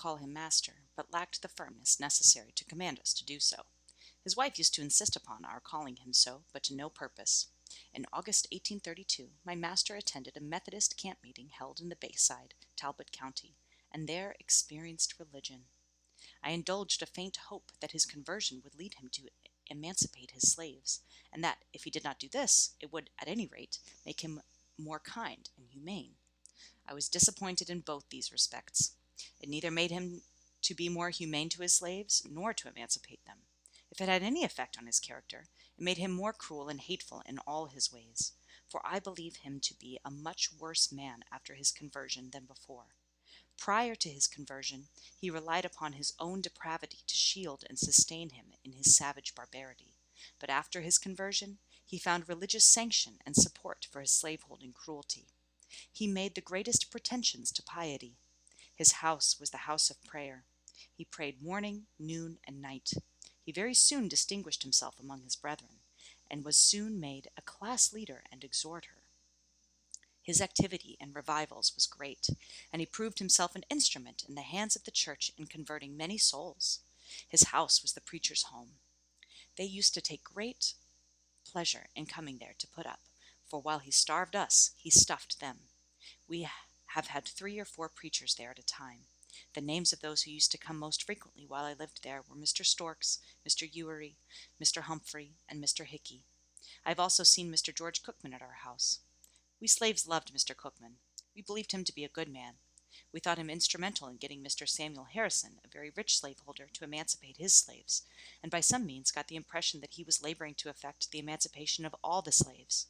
call him master, but lacked the firmness necessary to command us to do so. His wife used to insist upon our calling him so, but to no purpose. In August 1832, my master attended a Methodist camp meeting held in the Bayside, Talbot County, and there experienced religion. I indulged a faint hope that his conversion would lead him to emancipate his slaves, and that, if he did not do this, it would, at any rate, make him more kind and humane. I was disappointed in both these respects. It neither made him to be more humane to his slaves, nor to emancipate them. If it had any effect on his character, it made him more cruel and hateful in all his ways, for I believe him to be a much worse man after his conversion than before. Prior to his conversion, he relied upon his own depravity to shield and sustain him in his savage barbarity, but after his conversion, he found religious sanction and support for his slaveholding cruelty. He made the greatest pretensions to piety. His house was the house of prayer. He prayed morning, noon, and night. He very soon distinguished himself among his brethren, and was soon made a class leader and exhorter. His activity in revivals was great, and he proved himself an instrument in the hands of the church in converting many souls. His house was the preacher's home. They used to take great pleasure in coming there to put up, for while he starved us, he stuffed them. We have had 3 or 4 preachers there at a time. The names of those who used to come most frequently while I lived there were Mr. Storks, Mr. Ewery, Mr. Humphrey, and Mr. Hickey. I have also seen Mr. George Cookman at our house. We slaves loved Mr. Cookman. We believed him to be a good man. We thought him instrumental in getting Mr. Samuel Harrison, a very rich slaveholder, to emancipate his slaves, and by some means got the impression that he was laboring to effect the emancipation of all the slaves.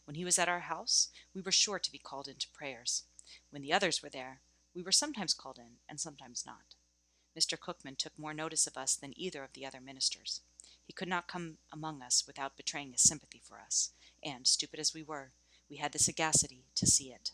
When he was at our house, we were sure to be called into prayers. When the others were there, we were sometimes called in, and sometimes not. Mr. Cookman took more notice of us than either of the other ministers. He could not come among us without betraying his sympathy for us, and, stupid as we were, we had the sagacity to see it.